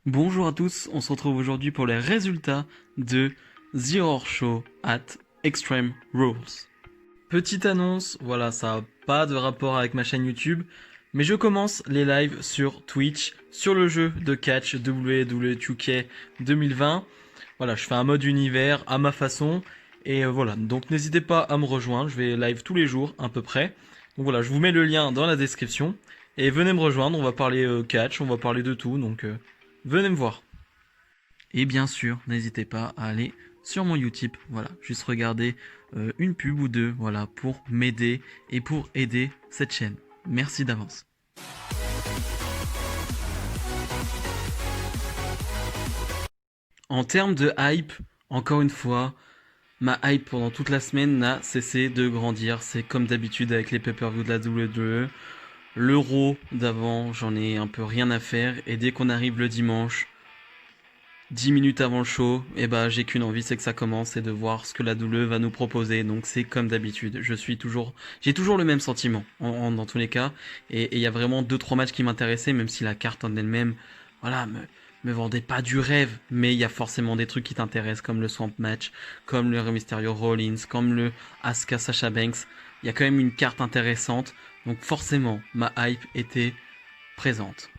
Bonjour à tous, on se retrouve aujourd'hui pour les résultats de The Horror Show at Extreme Rules. Petite annonce, voilà, ça n'a pas de rapport avec ma chaîne YouTube, mais je commence les lives sur Twitch, sur le jeu de catch WWE2K 2020. Voilà, je fais un mode univers à ma façon, et voilà, donc n'hésitez pas à me rejoindre, je vais live tous les jours à peu près. Donc voilà, je vous mets le lien dans la description, et venez me rejoindre, on va parler catch, on va parler de tout, donc venez me voir. Et bien sûr, n'hésitez pas à aller sur mon Utip, voilà, juste regarder une pub ou deux, voilà, pour m'aider et pour aider cette chaîne. Merci d'avance. En termes de hype, encore une fois, ma hype pendant toute la semaine n'a cessé de grandir. C'est comme d'habitude avec les pay-per-view de la WWE. L'euro d'avant, j'en ai un peu rien à faire. Et dès qu'on arrive le dimanche, 10 minutes avant le show, et bah j'ai qu'une envie, c'est que ça commence et de voir ce que la WWE va nous proposer. Donc c'est comme d'habitude, j'ai toujours le même sentiment dans tous les cas. Et il y a vraiment 2-3 matchs qui m'intéressaient, même si la carte en elle-même, voilà, me vendait pas du rêve. Mais il y a forcément des trucs qui t'intéressent, comme le Swamp Match, comme le Rey Mysterio Rollins, comme le Asuka Sasha Banks. Il y a quand même une carte intéressante, donc forcément ma hype était présente.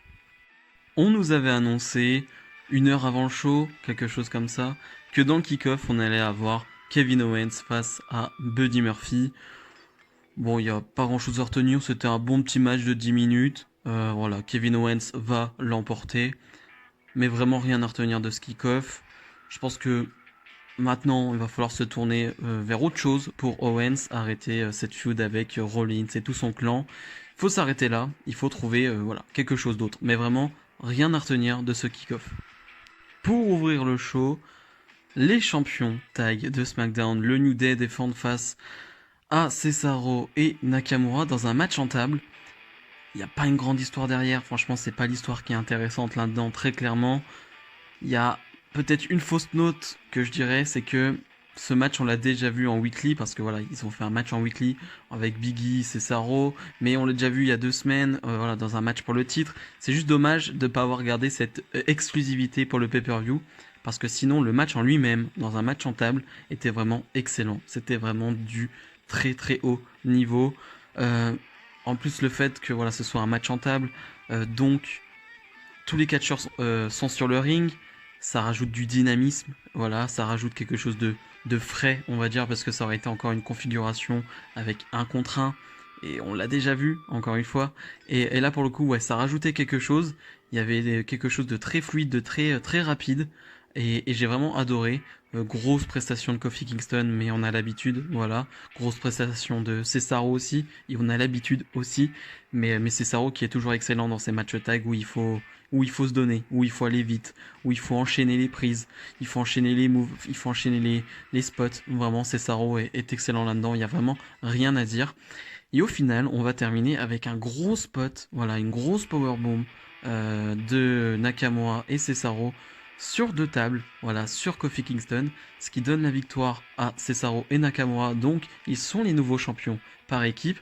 On nous avait annoncé 1 heure avant le show, quelque chose comme ça, que dans le kick-off, on allait avoir Kevin Owens face à Buddy Murphy. Bon, il n'y a pas grand-chose à retenir, c'était un bon petit match de 10 minutes. Voilà, Kevin Owens va l'emporter, mais vraiment rien à retenir de ce kick-off. Je pense que maintenant, il va falloir se tourner vers autre chose pour Owens, arrêter cette feud avec Rollins et tout son clan. Il faut s'arrêter là, il faut trouver voilà, quelque chose d'autre. Mais vraiment, rien à retenir de ce kick-off. Pour ouvrir le show, les champions tag de SmackDown, le New Day, défendent face à Cesaro et Nakamura dans un match en table. Il n'y a pas une grande histoire derrière, franchement c'est pas l'histoire qui est intéressante là-dedans, très clairement. Il y a peut-être une fausse note que je dirais, c'est que ce match on l'a déjà vu en weekly, parce que voilà, ils ont fait un match en weekly avec Biggie, Cesaro, mais on l'a déjà vu il y a 2 semaines, voilà, dans un match pour le titre. C'est juste dommage de ne pas avoir gardé cette exclusivité pour le pay-per-view, parce que sinon le match en lui-même, dans un match en table, était vraiment excellent. C'était vraiment du très très haut niveau. Euh, En plus le fait que voilà, ce soit un match en table, donc tous les catcheurs sont sur le ring, ça rajoute du dynamisme, voilà, ça rajoute quelque chose de frais, on va dire, parce que ça aurait été encore une configuration avec un contre un, et on l'a déjà vu, encore une fois, et là pour le coup, ouais, ça rajoutait quelque chose, il y avait quelque chose de très fluide, de très rapide, et j'ai vraiment adoré. Grosse prestation de Kofi Kingston, mais on a l'habitude, voilà. Grosse prestation de Cesaro aussi, et on a l'habitude aussi, mais Cesaro qui est toujours excellent dans ses matchs tag où il faut se donner, où il faut aller vite, où il faut enchaîner les prises, il faut enchaîner les moves, il faut enchaîner les spots. Vraiment, Cesaro est excellent là-dedans, il n'y a vraiment rien à dire. Et au final, on va terminer avec un gros spot, voilà, une grosse powerbomb de Nakamura et Cesaro sur 2 tables, voilà, sur Kofi Kingston, ce qui donne la victoire à Cesaro et Nakamura. Donc, ils sont les nouveaux champions par équipe.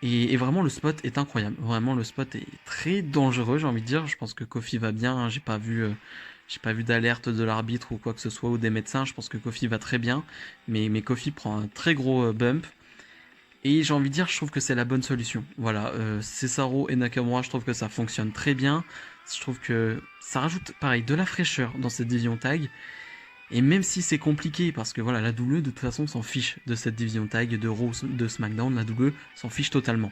Et vraiment, le spot est incroyable. Vraiment, le spot est très dangereux, j'ai envie de dire. Je pense que Kofi va bien, hein. J'ai pas vu d'alerte de l'arbitre ou quoi que ce soit, ou des médecins. Je pense que Kofi va très bien. Mais Kofi prend un très gros bump. Et j'ai envie de dire, je trouve que c'est la bonne solution. Voilà, Cesaro et Nakamura, je trouve que ça fonctionne très bien. Je trouve que ça rajoute, pareil, de la fraîcheur dans cette division tag. Et même si c'est compliqué, parce que voilà, la WWE de toute façon s'en fiche de cette division tag de Raw, de SmackDown, la WWE s'en fiche totalement.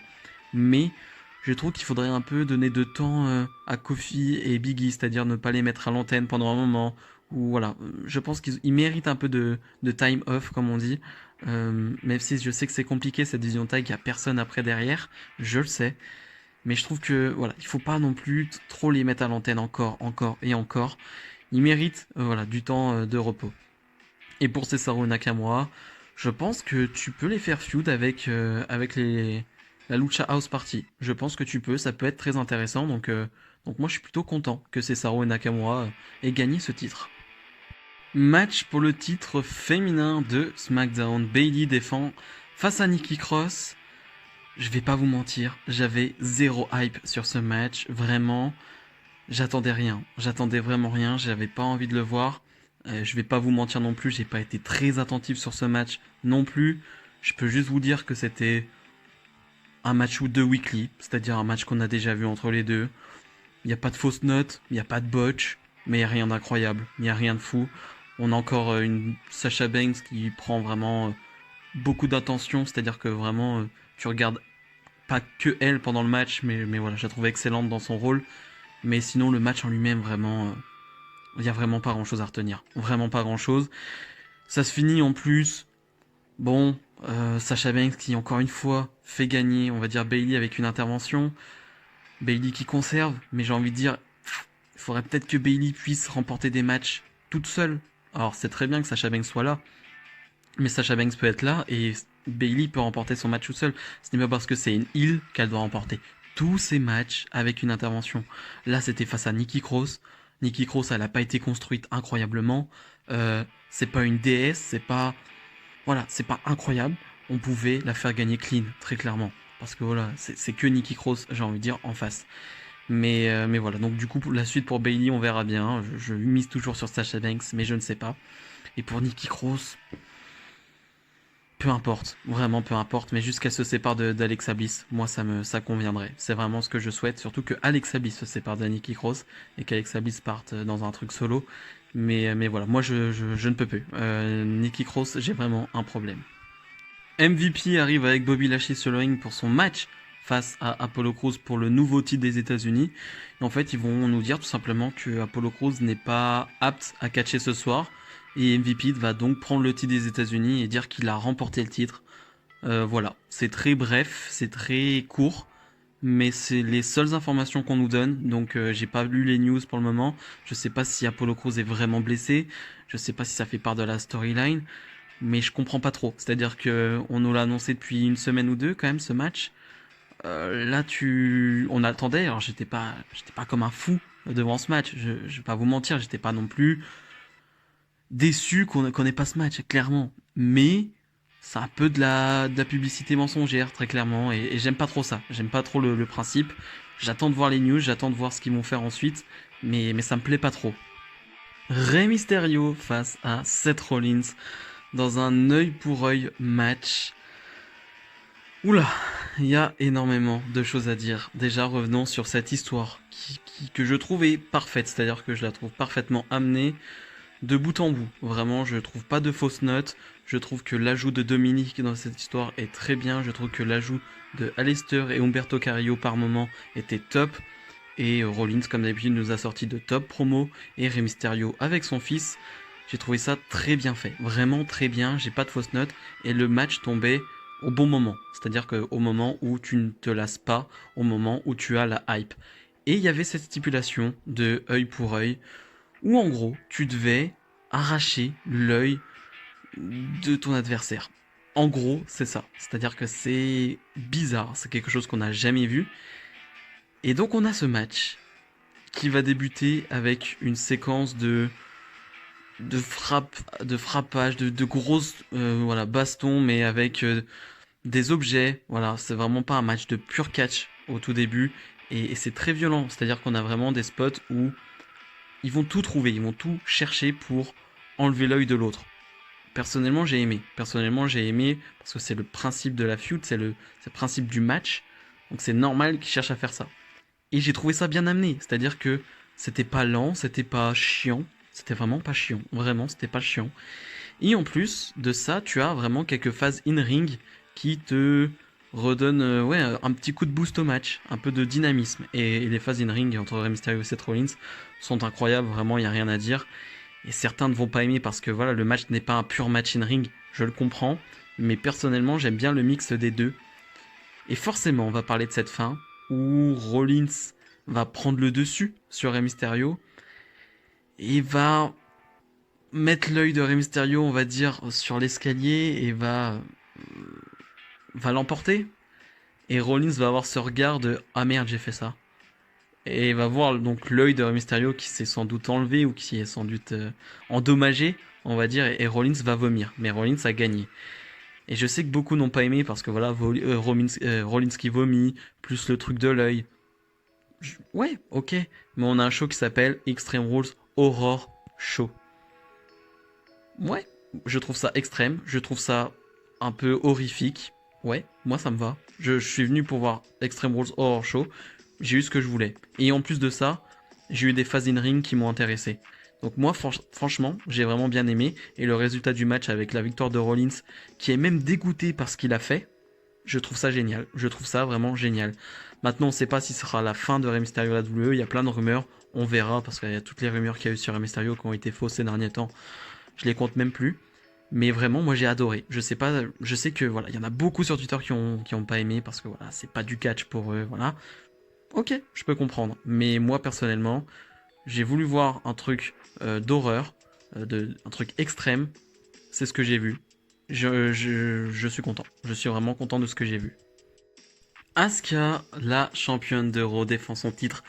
Mais je trouve qu'il faudrait un peu donner de temps à Kofi et Biggie, c'est-à-dire ne pas les mettre à l'antenne pendant un moment. Ou voilà, je pense qu'ils méritent un peu de time off, comme on dit. Même si je sais que c'est compliqué cette division tag, il n'y a personne après derrière, je le sais. Mais je trouve que voilà, il faut pas non plus trop les mettre à l'antenne encore et encore. Ils méritent voilà, du temps de repos. Et pour Cesaro Nakamura, je pense que tu peux les faire feud avec la Lucha House Party. Je pense que tu peux, ça peut être très intéressant. Donc moi je suis plutôt content que Cesaro et Nakamura aient gagné ce titre. Match pour le titre féminin de SmackDown. Bayley défend face à Nikki Cross. Je vais pas vous mentir, j'avais zéro hype sur ce match, vraiment. j'attendais rien. J'attendais vraiment rien. J'avais pas envie de le voir. Je vais pas vous mentir non plus, j'ai pas été très attentif sur ce match non plus. Je peux juste vous dire que c'était un match ou deux weekly, c'est-à-dire un match qu'on a déjà vu entre les deux. Il n'y a pas de fausses notes, il n'y a pas de botch, mais il n'y a rien d'incroyable, il n'y a rien de fou. On a encore une Sasha Banks qui prend vraiment beaucoup d'attention, c'est-à-dire que vraiment tu regardes pas que elle pendant le match, mais voilà, je la trouve excellente dans son rôle. Mais sinon, le match en lui-même, vraiment, il n'y a vraiment pas grand-chose à retenir. Vraiment pas grand-chose. Ça se finit en plus. Bon, Sasha Banks qui, encore une fois, fait gagner, on va dire, Bayley avec une intervention. Bayley qui conserve, mais j'ai envie de dire, il faudrait peut-être que Bayley puisse remporter des matchs toute seule. Alors, c'est très bien que Sasha Banks soit là, mais Sasha Banks peut être là et Bayley peut remporter son match tout seul. Ce n'est pas parce que c'est une heel qu'elle doit remporter tous ses matchs avec une intervention. Là, c'était face à Nikki Cross. Nikki Cross, elle n'a pas été construite incroyablement. C'est pas une déesse, c'est pas, voilà, c'est pas incroyable. On pouvait la faire gagner clean, très clairement, parce que voilà, c'est que Nikki Cross, j'ai envie de dire, en face. Mais voilà, donc du coup, pour la suite pour Bayley, on verra bien. Je mise toujours sur Sasha Banks, mais je ne sais pas. Et pour Nikki Cross, peu importe, vraiment peu importe, mais juste qu'elle se sépare d'Alexa Bliss, moi ça conviendrait. C'est vraiment ce que je souhaite, surtout que Alexa Bliss se sépare de Nikki Cross et qu'Alexa Bliss parte dans un truc solo. Mais voilà, moi je ne peux plus. Nikki Cross, j'ai vraiment un problème. MVP arrive avec Bobby Lashley sur le ring pour son match face à Apollo Crews pour le nouveau titre des États-Unis. Et en fait, ils vont nous dire tout simplement que Apollo Crews n'est pas apte à catcher ce soir. Et MVP va donc prendre le titre des États-Unis et dire qu'il a remporté le titre. Voilà, c'est très bref, c'est très court, mais c'est les seules informations qu'on nous donne. Donc j'ai pas lu les news pour le moment. Je sais pas si Apollo Crews est vraiment blessé. Je sais pas si ça fait part de la storyline, mais je comprends pas trop. C'est-à-dire que on nous l'a annoncé depuis une semaine ou deux quand même ce match. Là on attendait. Alors j'étais pas comme un fou devant ce match. Je vais pas vous mentir, j'étais pas non plus déçu qu'on ait pas ce match, clairement. Mais c'est un peu de la publicité mensongère, très clairement, et j'aime pas trop ça. J'aime pas trop le principe. J'attends de voir les news, j'attends de voir ce qu'ils vont faire ensuite, mais ça me plaît pas trop. Rey Mysterio face à Seth Rollins dans un œil pour œil match. Oula, il y a énormément de choses à dire. Déjà, revenons sur cette histoire que je trouvais parfaite, c'est-à-dire que je la trouve parfaitement amenée de bout en bout. Vraiment, je trouve pas de fausses notes. Je trouve que l'ajout de Dominique dans cette histoire est très bien. Je trouve que l'ajout de Aleister et Humberto Carrillo par moment était top. Et Rollins, comme d'habitude, nous a sorti de top promo. Et Rey Mysterio avec son fils. J'ai trouvé ça très bien fait. Vraiment très bien. J'ai pas de fausses notes. Et le match tombait au bon moment. C'est-à-dire qu'au moment où tu ne te lasses pas, au moment où tu as la hype. Et il y avait cette stipulation de œil pour œil où en gros, tu devais arracher l'œil de ton adversaire. En gros, c'est ça. C'est-à-dire que c'est bizarre, c'est quelque chose qu'on n'a jamais vu. Et donc on a ce match qui va débuter avec une séquence de frappage, de grosses voilà, bastons, mais avec des objets. Voilà, c'est vraiment pas un match de pur catch au tout début. Et c'est très violent. C'est-à-dire qu'on a vraiment des spots où ils vont tout trouver, ils vont tout chercher pour enlever l'œil de l'autre. Personnellement, j'ai aimé. Personnellement, j'ai aimé parce que c'est le principe de la feud, c'est le principe du match. Donc c'est normal qu'ils cherchent à faire ça. Et j'ai trouvé ça bien amené, c'est-à-dire que c'était pas lent, c'était pas chiant, c'était vraiment pas chiant, vraiment c'était pas chiant. Et en plus de ça, tu as vraiment quelques phases in-ring qui te redonnent ouais, un petit coup de boost au match, un peu de dynamisme. Et les phases in-ring entre Rey Mysterio et Seth Rollins sont incroyables, vraiment il n'y a rien à dire. Et certains ne vont pas aimer parce que voilà, le match n'est pas un pur match in-ring, je le comprends. Mais personnellement, j'aime bien le mix des deux. Et forcément, on va parler de cette fin où Rollins va prendre le dessus sur Rey Mysterio et va mettre l'œil de Rey Mysterio, on va dire, sur l'escalier et va l'emporter. Et Rollins va avoir ce regard de ah merde, j'ai fait ça. Et il va voir donc l'œil de Rey Mysterio qui s'est sans doute enlevé ou qui est sans doute endommagé, on va dire, et Rollins va vomir. Mais Rollins a gagné. Et je sais que beaucoup n'ont pas aimé parce que voilà, Rollins qui vomit, plus le truc de l'œil. Ouais, ok. Mais on a un show qui s'appelle Extreme Rules Horror Show. Ouais, je trouve ça extrême, je trouve ça un peu horrifique. Ouais, moi ça me va. Je suis venu pour voir Extreme Rules Horror Show. J'ai eu ce que je voulais. Et en plus de ça, j'ai eu des phases in ring qui m'ont intéressé. Donc moi, franchement, j'ai vraiment bien aimé. Et le résultat du match avec la victoire de Rollins, qui est même dégoûté par ce qu'il a fait, je trouve ça génial. Je trouve ça vraiment génial. Maintenant, on ne sait pas si ce sera la fin de Rey Mysterio à la WWE. Il y a plein de rumeurs. On verra, parce qu'il y a toutes les rumeurs qu'il y a eu sur Rey Mysterio qui ont été fausses ces derniers temps. Je les compte même plus. Mais vraiment, moi j'ai adoré. Je sais pas, je sais que voilà, il y en a beaucoup sur Twitter qui ont pas aimé parce que voilà, c'est pas du catch pour eux, voilà. Ok, je peux comprendre. Mais moi personnellement, j'ai voulu voir un truc d'horreur, un truc extrême. C'est ce que j'ai vu. Je suis content. Je suis vraiment content de ce que j'ai vu. Asuka, la championne d'Euro, défend son titre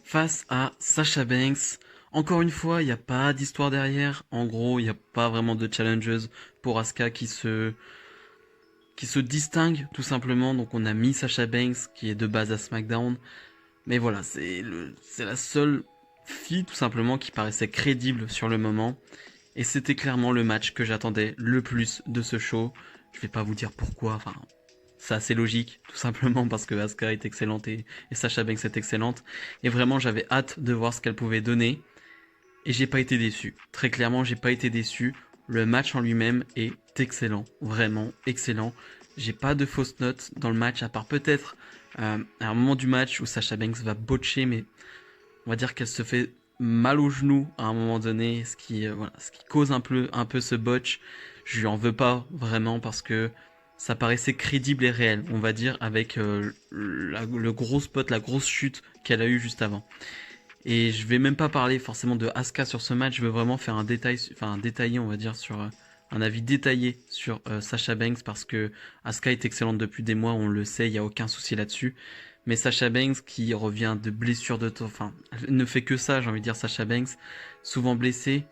face à Sasha Banks. Encore une fois, il n'y a pas d'histoire derrière. En gros, il n'y a pas vraiment de challenges pour Asuka qui se distingue tout simplement. Donc on a mis Sasha Banks qui est de base à SmackDown. Mais voilà, c'est la seule fille tout simplement qui paraissait crédible sur le moment. Et c'était clairement le match que j'attendais le plus de ce show. Je vais pas vous dire pourquoi, enfin, c'est assez logique, tout simplement parce que Asuka est excellente et Sasha Banks est excellente. Et vraiment, j'avais hâte de voir ce qu'elle pouvait donner. Et j'ai pas été déçu. Très clairement, j'ai pas été déçu. Le match en lui-même est excellent, vraiment excellent. J'ai pas de fausses notes dans le match, à part peut-être à un moment du match où Sasha Banks va botcher, mais on va dire qu'elle se fait mal au genou à un moment donné, voilà, ce qui cause un peu ce botch. Je lui en veux pas vraiment parce que ça paraissait crédible et réel, on va dire, avec le gros spot, la grosse chute qu'elle a eue juste avant. Et je vais même pas parler forcément de Asuka sur ce match, je veux vraiment faire un détail, enfin un détaillé, on va dire, sur un avis détaillé sur Sasha Banks parce que Asuka est excellente depuis des mois, on le sait, il y a aucun souci là-dessus. Mais Sasha Banks qui revient de blessure de temps, enfin, elle ne fait que ça, j'ai envie de dire Sasha Banks, souvent blessée,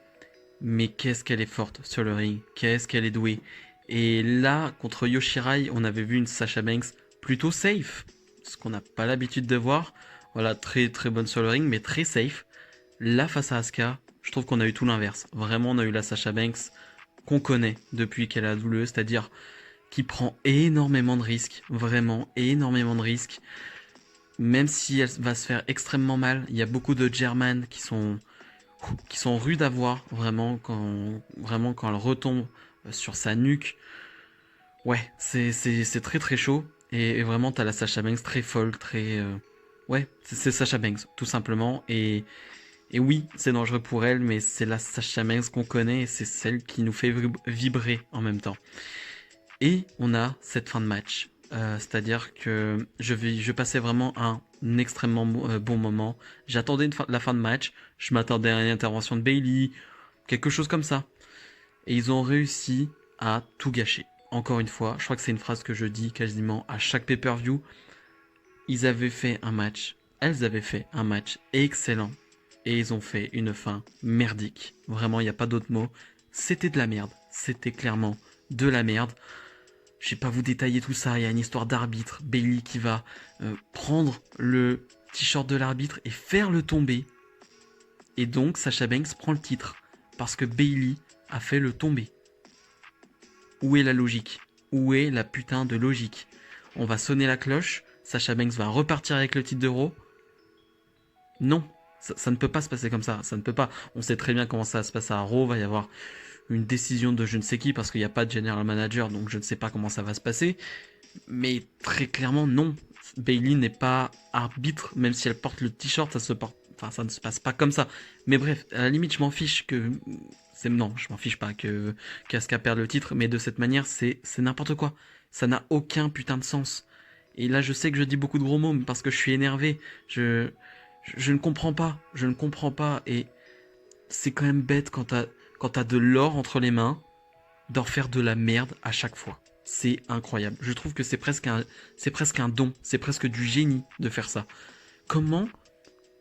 mais qu'est-ce qu'elle est forte sur le ring, qu'est-ce qu'elle est douée. Et là, contre Yoshirai, on avait vu une Sasha Banks plutôt safe, ce qu'on n'a pas l'habitude de voir. Voilà, très très bonne sur le ring, mais très safe. Là, face à Asuka, je trouve qu'on a eu tout l'inverse. Vraiment, on a eu la Sasha Banks qu'on connaît depuis qu'elle a la WWE, c'est-à-dire qui prend énormément de risques, vraiment énormément de risques. Même si elle va se faire extrêmement mal, il y a beaucoup de German qui sont rudes à voir, vraiment quand elle retombe sur sa nuque. Ouais, c'est très très chaud. Et vraiment, t'as la Sasha Banks très folle, très... ouais, c'est Sasha Banks, tout simplement. Et oui, c'est dangereux pour elle, mais c'est la Sasha Banks qu'on connaît et c'est celle qui nous fait vibrer en même temps. Et on a cette fin de match. C'est-à-dire que je passais vraiment un extrêmement bon moment. J'attendais la fin de match. Je m'attendais à une intervention de Bayley, quelque chose comme ça. Et ils ont réussi à tout gâcher. Encore une fois, je crois que c'est une phrase que je dis quasiment à chaque pay-per-view. Ils avaient fait un match, elles avaient fait un match excellent. Et ils ont fait une fin merdique. Vraiment, il n'y a pas d'autre mot. C'était de la merde. C'était clairement de la merde. Je vais pas vous détailler tout ça, il y a une histoire d'arbitre, Bayley qui va prendre le t-shirt de l'arbitre et faire le tomber. Et donc Sasha Banks prend le titre, parce que Bayley a fait le tomber. Où est la logique? Où est la putain de logique? On va sonner la cloche, Sasha Banks va repartir avec le titre d'Euro. Non, ça ne peut pas se passer comme ça, ça ne peut pas. On sait très bien comment ça va se passer à Raw, va y avoir une décision de je ne sais qui parce qu'il n'y a pas de general manager, donc je ne sais pas comment ça va se passer. Mais très clairement, non. Bayley n'est pas arbitre, même si elle porte le t-shirt, ça ne se passe pas comme ça. Mais bref, à la limite, je m'en fiche que non, je m'en fiche pas que qu'Asuka perde le titre, mais de cette manière, c'est n'importe quoi. Ça n'a aucun putain de sens. Et là, je sais que je dis beaucoup de gros mots, mais parce que je suis énervé. Je ne comprends pas. Je ne comprends pas. Et c'est quand même bête quand t'as de l'or entre les mains, d'en faire de la merde à chaque fois. C'est incroyable. Je trouve que c'est presque un don, c'est presque du génie de faire ça. Comment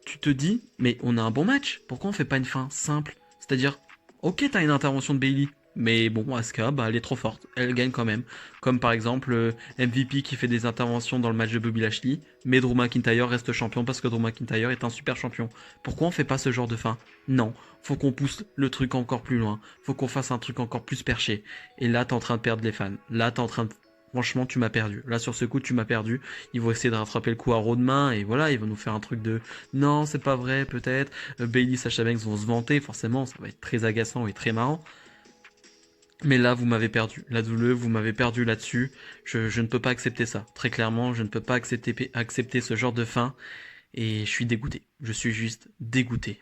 tu te dis, mais on a un bon match, pourquoi on fait pas une fin simple? C'est-à-dire, ok, t'as une intervention de Bayley, Mais bon, Asuka, bah, elle est trop forte. Elle gagne quand même. Comme par exemple MVP qui fait des interventions dans le match de Bobby Lashley, mais Drew McIntyre reste champion parce que Drew McIntyre est un super champion. Pourquoi on fait pas ce genre de fin? Non, faut qu'on pousse le truc encore plus loin. Faut qu'on fasse un truc encore plus perché. Et là, t'es en train de perdre les fans. Là, t'es en train de... Franchement, tu m'as perdu. Là, sur ce coup, tu m'as perdu. Ils vont essayer de rattraper le coup à Raw demain, et voilà, ils vont nous faire un truc de... Non, c'est pas vrai, peut-être. Bayley, Sasha Banks vont se vanter, forcément, ça va être très agaçant et très marrant. Mais là, vous m'avez perdu. La douleur, vous m'avez perdu là-dessus. Je ne peux pas accepter ça. Très clairement, je ne peux pas accepter ce genre de fin. Et je suis dégoûté. Je suis juste dégoûté.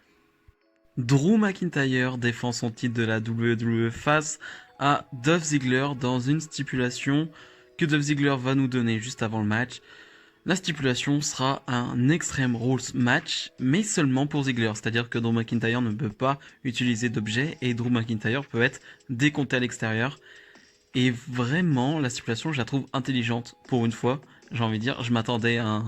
Drew McIntyre défend son titre de la WWE face à Dolph Ziggler dans une stipulation que Dolph Ziggler va nous donner juste avant le match. La stipulation sera un Extreme Rules match, mais seulement pour Ziggler, c'est-à-dire que Drew McIntyre ne peut pas utiliser d'objets et Drew McIntyre peut être décompté à l'extérieur. Et vraiment, la stipulation, je la trouve intelligente pour une fois. J'ai envie de dire, je m'attendais à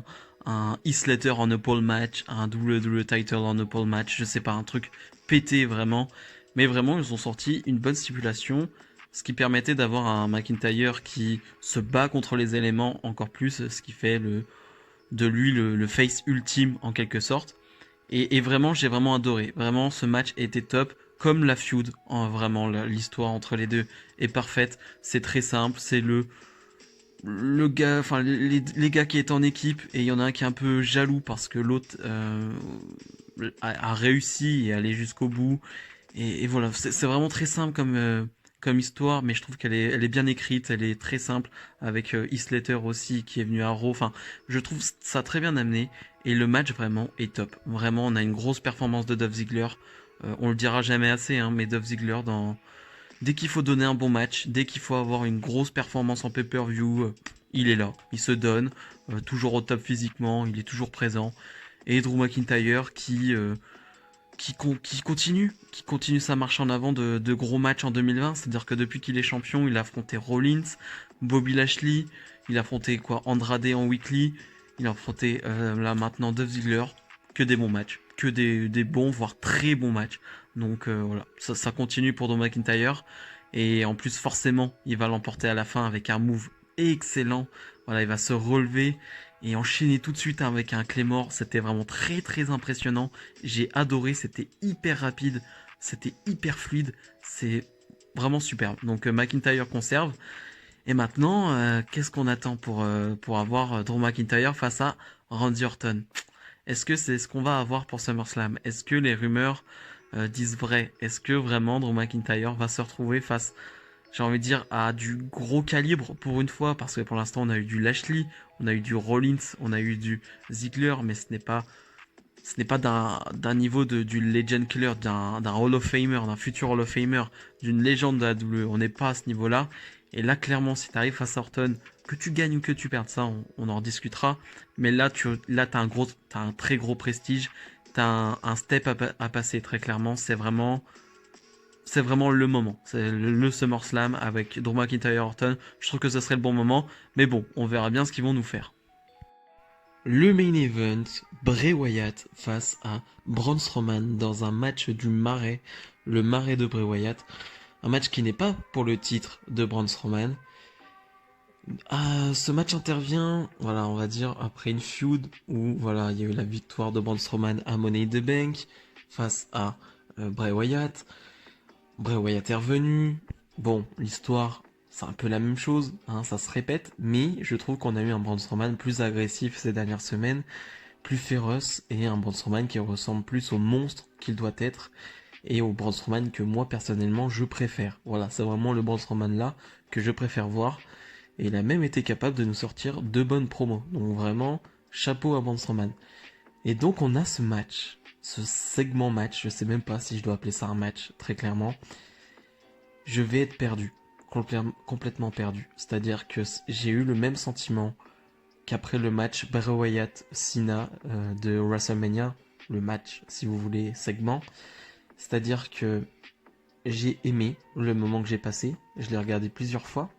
un Heath Slater en a pole match, à un WWE title en a pole match, je sais pas, un truc pété vraiment. Mais vraiment, ils ont sorti une bonne stipulation, ce qui permettait d'avoir un McIntyre qui se bat contre les éléments encore plus, ce qui fait de lui le face ultime en quelque sorte. Et vraiment, j'ai vraiment adoré. Vraiment, ce match était top. Comme la feud, vraiment, l'histoire entre les deux est parfaite. C'est très simple. C'est le gars, enfin, les gars qui est en équipe. Et il y en a un qui est un peu jaloux parce que l'autre a réussi et allé jusqu'au bout. Et voilà, c'est vraiment très simple comme histoire, mais je trouve elle est bien écrite, elle est très simple, avec Heath Slater aussi qui est venu à Raw. Enfin, je trouve ça très bien amené, et le match vraiment est top. Vraiment, on a une grosse performance de Dolph Ziggler. On le dira jamais assez, hein, mais Dolph Ziggler, dès qu'il faut donner un bon match, dès qu'il faut avoir une grosse performance en pay-per-view, il est là, il se donne, toujours au top physiquement, il est toujours présent. Et Drew McIntyre qui continue sa marche en avant de gros matchs en 2020. C'est-à-dire que depuis qu'il est champion, il a affronté Rollins, Bobby Lashley, il a affronté quoi, Andrade en weekly, il a affronté là maintenant Dolph Ziggler. Que des bons matchs, que des bons, voire très bons matchs. Donc voilà, ça continue pour Drew McIntyre. Et en plus, forcément, il va l'emporter à la fin avec un move excellent. Voilà, il va se relever et enchaîner tout de suite avec un Claymore. C'était vraiment très très impressionnant. J'ai adoré, c'était hyper rapide, c'était hyper fluide, c'est vraiment superbe. Donc McIntyre conserve. Et maintenant, qu'est-ce qu'on attend pour avoir Drew McIntyre face à Randy Orton? Est-ce que c'est ce qu'on va avoir pour SummerSlam? Est-ce que les rumeurs disent vrai? Est-ce que vraiment Drew McIntyre va se retrouver face, j'ai envie de dire, à du gros calibre pour une fois? Parce que pour l'instant, on a eu du Lashley, on a eu du Rollins, on a eu du Ziggler, mais ce n'est pas d'un niveau du Legend Killer, d'un Hall of Famer, d'un futur Hall of Famer, d'une légende de la WWE. On n'est pas à ce niveau-là. Et là, clairement, si tu arrives face à Orton, que tu gagnes ou que tu perdes, ça, on en rediscutera. Mais là, t'as un très gros prestige. T'as un step à passer, très clairement. C'est vraiment le moment. C'est le SummerSlam avec Drew McIntyre Orton. Je trouve que ce serait le bon moment. Mais bon, on verra bien ce qu'ils vont nous faire. Le main event, Bray Wyatt face à Braun Strowman dans un match du Marais, le Marais de Bray Wyatt. Un match qui n'est pas pour le titre de Braun Strowman. Ce match intervient, voilà, on va dire, après une feud où voilà, il y a eu la victoire de Braun Strowman à Money in the Bank face à Bray Wyatt. Bray Wyatt est revenu. Bon, l'histoire, c'est un peu la même chose, hein, ça se répète, mais je trouve qu'on a eu un Braun Strowman plus agressif ces dernières semaines, plus féroce, et un Braun Strowman qui ressemble plus au monstre qu'il doit être, et au Braun Strowman que moi personnellement je préfère. Voilà, c'est vraiment le Braun Strowman là que je préfère voir, et il a même été capable de nous sortir deux bonnes promos. Donc vraiment, chapeau à Braun Strowman. Et donc on a ce match, ce segment match, je sais même pas si je dois appeler ça un match, très clairement. Je vais être perdu, complètement perdu. C'est-à-dire que j'ai eu le même sentiment qu'après le match Bray Wyatt-Cena de WrestleMania, le match, si vous voulez, segment. C'est-à-dire que j'ai aimé le moment que j'ai passé, je l'ai regardé plusieurs fois.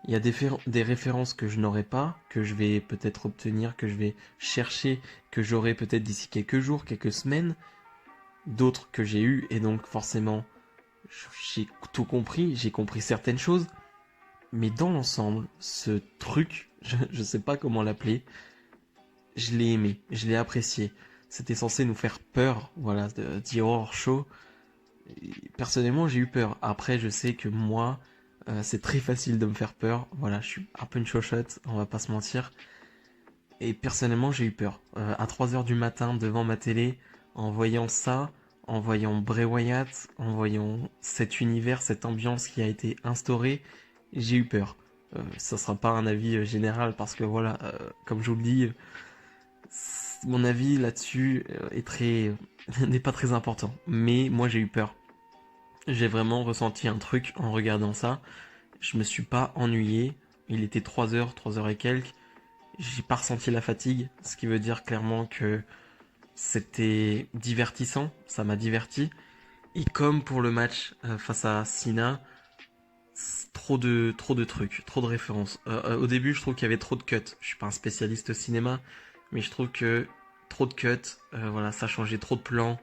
Il y a des références que je n'aurai pas, que je vais peut-être obtenir, que je vais chercher, que j'aurai peut-être d'ici quelques jours, quelques semaines, d'autres que j'ai eu, et donc forcément j'ai tout compris, j'ai compris certaines choses, mais dans l'ensemble, ce truc, je sais pas comment l'appeler, je l'ai aimé, je l'ai apprécié. C'était censé nous faire peur, voilà, The Horror Show. Et personnellement, j'ai eu peur. Après, je sais que moi, c'est très facile de me faire peur. Voilà, je suis un peu une chochotte, on va pas se mentir. Et personnellement, j'ai eu peur. À 3 heures du matin, devant ma télé, en voyant ça, en voyant Bray Wyatt, en voyant cet univers, cette ambiance qui a été instaurée, j'ai eu peur. Ça sera pas un avis général parce que voilà, comme je vous le dis, mon avis là-dessus est très n'est pas très important. Mais moi j'ai eu peur. J'ai vraiment ressenti un truc en regardant ça. Je me suis pas ennuyé. Il était 3 heures et quelques. J'ai pas ressenti la fatigue, ce qui veut dire clairement que c'était divertissant, ça m'a diverti. Et comme pour le match face à Cena, trop de trucs, trop de références. Au début, je trouve qu'il y avait trop de cuts. Je suis pas un spécialiste cinéma, mais je trouve que trop de cuts, voilà, ça changeait trop de plans.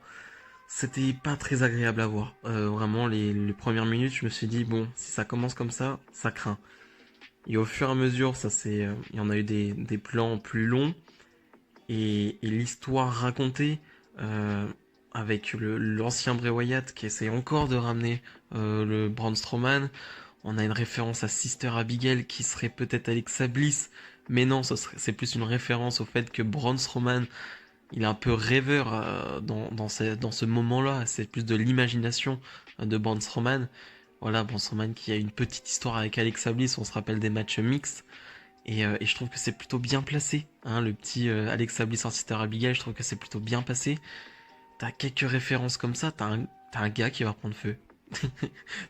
C'était pas très agréable à voir. Vraiment, les premières minutes, je me suis dit, bon, si ça commence comme ça craint. Et au fur et à mesure, il y en a eu des plans plus longs. Et l'histoire racontée, euh, avec l'ancien Bray Wyatt qui essaie encore de ramener le Braun Strowman. On a une référence à Sister Abigail qui serait peut-être Alexa Bliss, mais non, c'est plus une référence au fait que Braun Strowman, il est un peu rêveur dans ce moment-là. C'est plus de l'imagination de Braun Strowman. Voilà, Braun Strowman qui a une petite histoire avec Alexa Bliss, on se rappelle des matchs mixtes. Et je trouve que c'est plutôt bien placé, hein, le petit Alexa Bliss en Sister Abigail, je trouve que c'est plutôt bien passé. T'as quelques références comme ça, t'as un gars qui va prendre feu.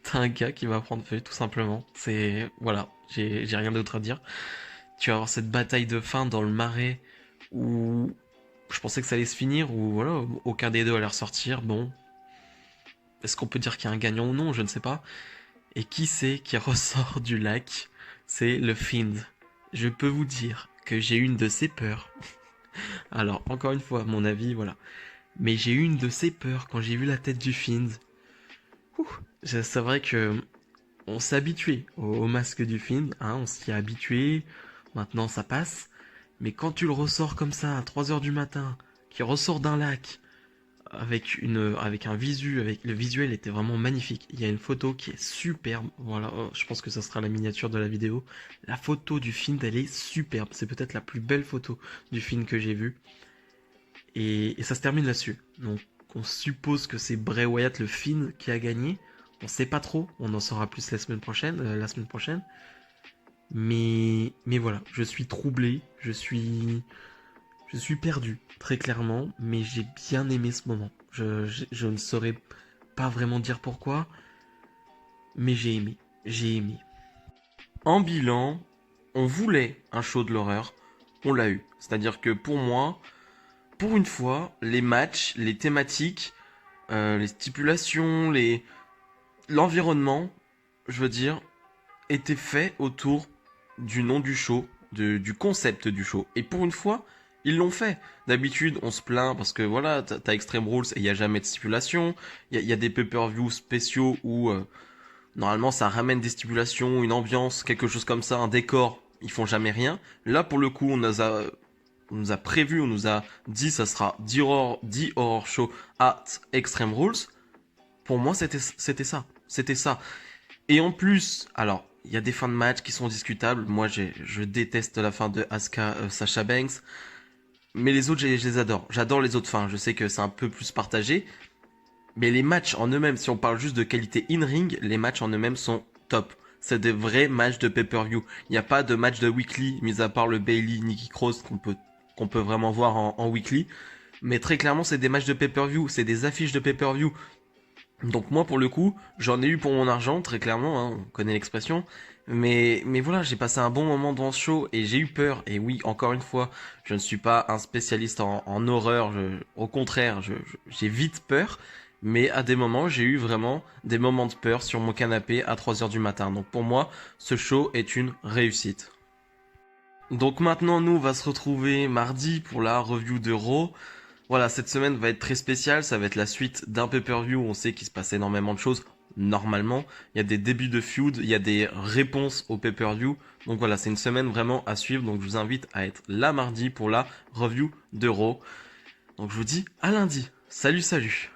T'as un gars qui va prendre feu, tout simplement. C'est... Voilà, j'ai rien d'autre à dire. Tu vas avoir cette bataille de fin dans le marais où je pensais que ça allait se finir, où voilà, aucun des deux allait ressortir. Bon, est-ce qu'on peut dire qu'il y a un gagnant ou non? Je ne sais pas. Et qui c'est qui ressort du lac? C'est le Fiend. Je peux vous dire que j'ai une de ces peurs. Alors, encore une fois, mon avis, voilà. Mais j'ai eu une de ces peurs quand j'ai vu la tête du Fiend. C'est vrai que on s'est habitué au masque du Fiend, hein, on s'y est habitué. Maintenant, ça passe. Mais quand tu le ressors comme ça à 3 heures du matin, qui ressort d'un lac, avec un visu, avec le visuel était vraiment magnifique. Il y a une photo qui est superbe. Voilà, je pense que ça sera la miniature de la vidéo. La photo du film, elle est superbe. C'est peut-être la plus belle photo du film que j'ai vue. Et ça se termine là-dessus. Donc, on suppose que c'est Bray Wyatt le film qui a gagné. On sait pas trop. On en saura plus la semaine prochaine. Mais voilà, je suis troublé. Je suis perdu, très clairement, mais j'ai bien aimé ce moment. Je ne saurais pas vraiment dire pourquoi, mais j'ai aimé. J'ai aimé. En bilan, on voulait un show de l'horreur, on l'a eu. C'est-à-dire que pour moi, pour une fois, les matchs, les thématiques, les stipulations, l'environnement, je veux dire, étaient faits autour du nom du show, du concept du show. Et pour une fois, ils l'ont fait. D'habitude, on se plaint parce que voilà, t'as Extreme Rules et il n'y a jamais de stipulation. Il y a des pay-per-view spéciaux où normalement ça ramène des stipulations, une ambiance, quelque chose comme ça, un décor. Ils font jamais rien. Là, pour le coup, on nous a prévu, on nous a dit ça sera The Horror Show at Extreme Rules. Pour moi, c'était ça. C'était ça. Et en plus, alors, il y a des fins de match qui sont discutables. Moi, je déteste la fin de Asuka Sasha Banks. Mais les autres, je les adore. J'adore les autres fins. Je sais que c'est un peu plus partagé. Mais les matchs en eux-mêmes, si on parle juste de qualité in-ring, les matchs en eux-mêmes sont top. C'est des vrais matchs de pay-per-view. Il n'y a pas de match de weekly, mis à part le Bailey, Nikki Cross qu'on peut vraiment voir en weekly. Mais très clairement, c'est des matchs de pay-per-view. C'est des affiches de pay-per-view. Donc moi pour le coup, j'en ai eu pour mon argent, très clairement, hein, on connaît l'expression. Mais voilà, j'ai passé un bon moment dans ce show et j'ai eu peur. Et oui, encore une fois, je ne suis pas un spécialiste en horreur, au contraire, j'ai vite peur. Mais à des moments, j'ai eu vraiment des moments de peur sur mon canapé à 3 heures du matin. Donc pour moi, ce show est une réussite. Donc maintenant, nous, on va se retrouver mardi pour la review de Raw. Voilà, cette semaine va être très spéciale, ça va être la suite d'un pay-per-view où on sait qu'il se passe énormément de choses. normalement. Il y a des débuts de feud, il y a des réponses au pay-per-view. Donc voilà, c'est une semaine vraiment à suivre. Donc je vous invite à être là mardi pour la review de Raw. Donc je vous dis à lundi. Salut, salut.